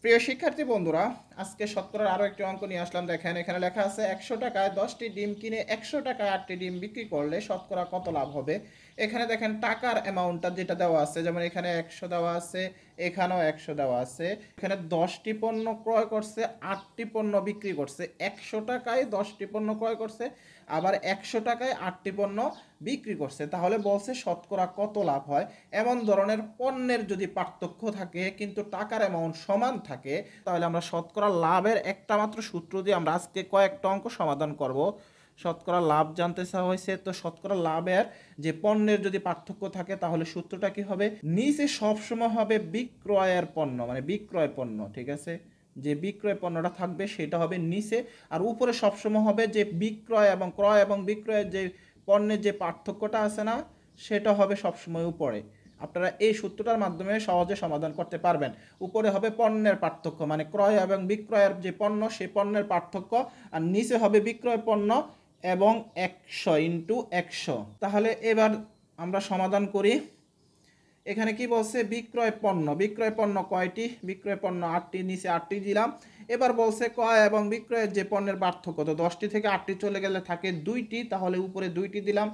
প্রিয় শিক্ষার্থী বন্ধুরা, আজকে শতকরার আরও একটি অঙ্ক নিয়ে আসলাম। দেখেন, এখানে লেখা আছে 100 টাকায় 10টি ডিম কিনে 100 টাকায় 8টি ডিম বিক্রি করলে শতকরা কত লাভ হবে। এখানে দেখেন টাকার অ্যামাউন্টটা যেটা দেওয়া আছে, যেমন এখানে 100 দেওয়া আছে, এখানেও 100 দেওয়া আছে। এখানে 10টি পণ্য ক্রয় করছে, 8টি পণ্য বিক্রি করছে। 100 টাকায় 10টি পণ্য ক্রয় করছে, আবার 100 টাকায় 8টি পণ্য বিক্রি করছে। তাহলে বলছে শতকরা কত লাভ হয়। এমন ধরনের পণ্যের যদি পার্থক্য থাকে কিন্তু টাকার অ্যামাউন্ট সমান থাকে, তাহলে আমরা শতকরা লাভের একটা মাত্র সূত্র দিয়ে আমরা আজকে কয়েকটা অঙ্ক সমাধান করব। শতকরা লাভ জানতে চাওয়া হয়েছে, তো শতকরা লাভের যে পণ্যের যদি পার্থক্য থাকে তাহলে সূত্রটা কি হবে, নিচে সবসময় হবে বিক্রয়ের পণ্য, মানে বিক্রয় পণ্য, ঠিক আছে। যে বিক্রয় পণ্যটা থাকবে সেটা হবে নিচে, আর উপরে সবসময় হবে যে বিক্রয় এবং ক্রয় এবং বিক্রয়ের যে পণ্যের যে পার্থক্যটা আছে না, সেটা হবে সবসময় উপরে। আপনারা এই সূত্রটার মাধ্যমে সহজে সমাধান করতে পারবেন। উপরে হবে পণ্যের পার্থক্য, মানে ক্রয় এবং বিক্রয়ের যে পণ্য সেই পণ্যের পার্থক্য, আর নিচে হবে বিক্রয় পণ্য এবং 100 ইন্টু 100। তাহলে এবার আমরা সমাধান করি। এখানে কি বলছে, বিক্রয় পণ্য, বিক্রয় পণ্য কয়টি, বিক্রয় পণ্য 8টি, নিচে 8টি দিলাম। এবার বলছে ক্রয় এবং বিক্রয়ের যে পণ্যের পার্থক্য, তো 10টি থেকে 8টি চলে গেলে থাকে 2টি, তাহলে উপরে 2টি দিলাম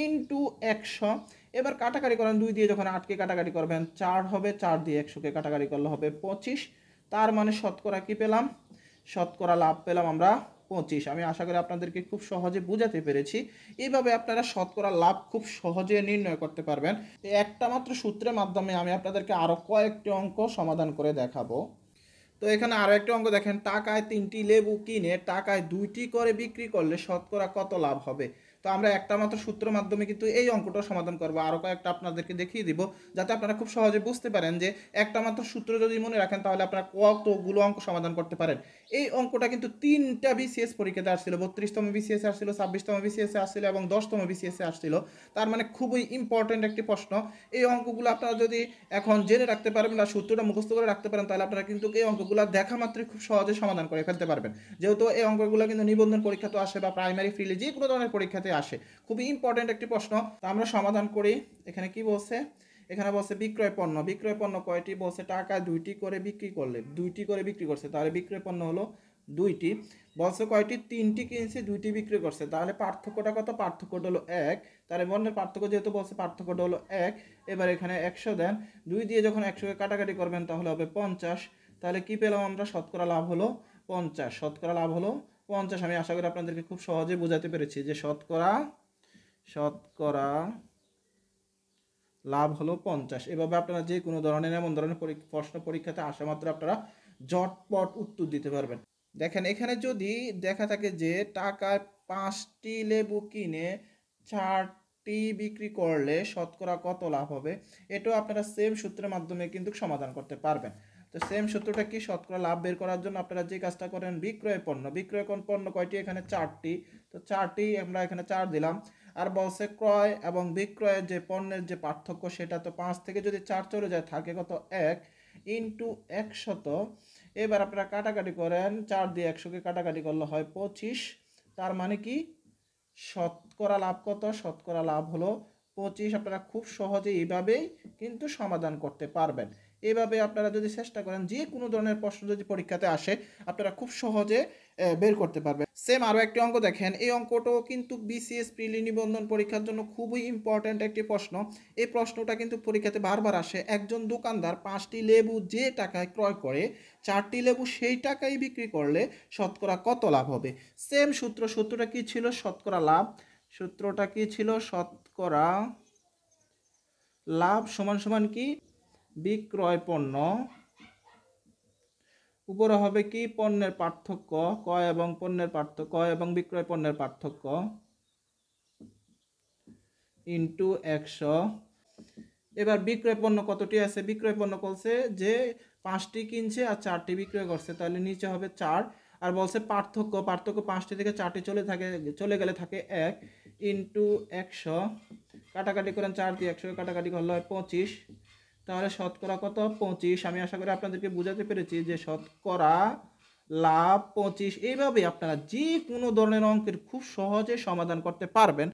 ইন্টু 100। এবার কাটাকাটি করেন, 2 দিয়ে যখন 8কে কাটাকাটি করবেন 4 হবে, 4 দিয়ে 100কে কাটাকাটি করলে হবে 25। তার মানে শতকরা কি পেলাম, শতকরা লাভ পেলাম আমরা 25। আমি আশা করি আপনাদেরকে খুব সহজে বোঝাতে পেরেছি। এইভাবে আপনারা শতকরা লাভ খুব সহজে নির্ণয় করতে পারবেন। এই একটা মাত্র সূত্রের মাধ্যমে আমি আপনাদেরকে আরও কয়েকটি অঙ্ক সমাধান করে দেখাবো। তো এখানে আরও একটি অঙ্ক দেখেন, টাকায় 3টি লেবু কিনে টাকায় 2টি করে বিক্রি করলে শতকরা কত লাভ হবে। তো আমরা একটা মাত্র সূত্রের মাধ্যমে কিন্তু এই অঙ্কটা সমাধান করবো। আরও কয়েকটা আপনাদেরকে দেখিয়ে দিব যাতে আপনারা খুব সহজে বুঝতে পারেন যে একটা মাত্র সূত্র যদি মনে রাখেন তাহলে আপনারা কতগুলো অঙ্ক সমাধান করতে পারেন। এই অঙ্কটা কিন্তু 3টা বিসিএস পরীক্ষাতে আসছিল, 32তম বিসিএস আসছিল, 26তম বিসিএস আসছিল এবং 10তম বিসিএস আসছিল। তার মানে খুবই ইম্পর্টেন্ট একটি প্রশ্ন। এই অঙ্কগুলো আপনারা যদি এখন জেনে রাখতে পারবেন না, সূত্রটা মুখস্থ করে রাখতে পারেন, তাহলে আপনারা কিন্তু এই অঙ্কগুলো দেখা মাত্রই খুব সহজে সমাধান করে ফেলতে পারবেন। যেহেতু এই অঙ্কগুলো কিন্তু নিবন্ধন পরীক্ষা তো আসে বা প্রাইমারি ফিল্ডে যে কোনো ধরনের পরীক্ষাতে আসে, খুবই ইম্পর্টেন্ট একটি প্রশ্ন। তা আমরা সমাধান করি। এখানে কি বলছে, এখানে বলছে বিক্রয় পণ্য, বিক্রয় পণ্য কয়টি, বলছে টাকায় 2টি করে বিক্রি করলে, 2টি করে বিক্রি করছে, তাহলে বিক্রয় পণ্য হলো 2টি। বলছে কয়টি, 3টি কিনছে 2টি বিক্রি করছে, তাহলে পার্থক্যটা কত, পার্থক্যটা হলো 1। তাহলে বর্ণের পার্থক্য যেহেতু বলছে পার্থক্যটা হলো 1। এবার এখানে 100 দেন, 2 দিয়ে যখন 100কে কাটাকাটি করবেন তাহলে হবে 50। তাহলে কি পেলাম আমরা, শতকরা লাভ হলো 50, শতকরা লাভ হলো 50। আমি আশা করি আপনাদেরকে খুব সহজে বোঝাতে পেরেছি যে শতকরা শতকরা লাভ হলো 50। এভাবে আপনারা যে কোনো ধরনের এমন ধরনের প্রশ্ন পরীক্ষাতে আসা মাত্র আপনারা ঝটপট উত্তর দিতে পারবেন। দেখেন, এখানে যদি দেখা থাকে যে টাকায় 5টি লেবু কিনে 4টি বিক্রি করলে শতকরা কত লাভ হবে, এটাও আপনারা সেম সূত্রের মাধ্যমে কিন্তু সমাধান করতে পারবেন। তো সেম সূত্রটা কি, শতকরা লাভ বের করার জন্য আপনারা যে কাজটা করেন, বিক্রয় পণ্য, বিক্রয় পণ্য কয়টি, এখানে 4টি, তো 4টি আমরা এখানে 4 দিলাম। আর বলছে ক্রয় এবং বিক্রয়ের যে পণ্যের যে পার্থক্য, সেটা তো 5 থেকে যদি 4 চলে যায় থাকে কত, 1 ইন্টু 100। এবার আপনারা কাটাকাটি করেন, 4 দিয়ে 100কে কাটাকাটি করলে হয় 25। তার মানে কি, শতকরা লাভ কত, শতকরা লাভ হলো 25। আপনারা খুব সহজে এইভাবেই কিন্তু সমাধান করতে পারবেন। এইভাবে আপনারা যদি চেষ্টা করেন, যে কোনো ধরনের প্রশ্ন যদি পরীক্ষাতে আসে আপনারা খুব সহজে বের করতে পারবেন। সেম আরও একটি অঙ্ক দেখেন, এই অঙ্কটাও কিন্তু বিসিএস প্রিলি নিবন্ধন পরীক্ষার জন্য খুবই ইম্পর্ট্যান্ট একটি প্রশ্ন। এই প্রশ্নটা কিন্তু পরীক্ষাতে বারবার আসে। একজন দোকানদার 5টি লেবু যে টাকায় ক্রয় করে 4টি লেবু সেই টাকায় বিক্রি করলে শতকরা কত লাভ হবে। সেম সূত্র, সূত্রটা কি ছিল, শতকরা লাভ, সূত্রটা কি ছিল, শতকরা লাভ সমান সমান কি, বিক্রয় পণ্য, উপরে হবে কি, পণ্যের পার্থক্য, ক্রয় এবং পণ্যের পার্থক্য, ক্রয় এবং বিক্রয় পণ্যের পার্থক্য ইন্টু 100। এবার বিক্রয় পণ্য কতটি আছে, বিক্রয় পণ্য বলছে যে 5টি কিনছে আর 4টি বিক্রয় করছে, তাহলে নিচে হবে 4। আর বলছে পার্থক্য, পার্থক্য 5টি থেকে 4টি চলে গেলে থাকে 1 ইন্টু 100। কাটাকাটি করেন, 4 দিয়ে 100 কাটাকাটি করলে হয় 25। তাহলে শতকরা কত, 25। আমি আশা করি আপনাদেরকে বোঝাতে পেরেছি যে শতকরা লাভ 25। এইভাবে আপনারা যে কোনো ধরনের অঙ্কের খুব সহজে সমাধান করতে পারবেন।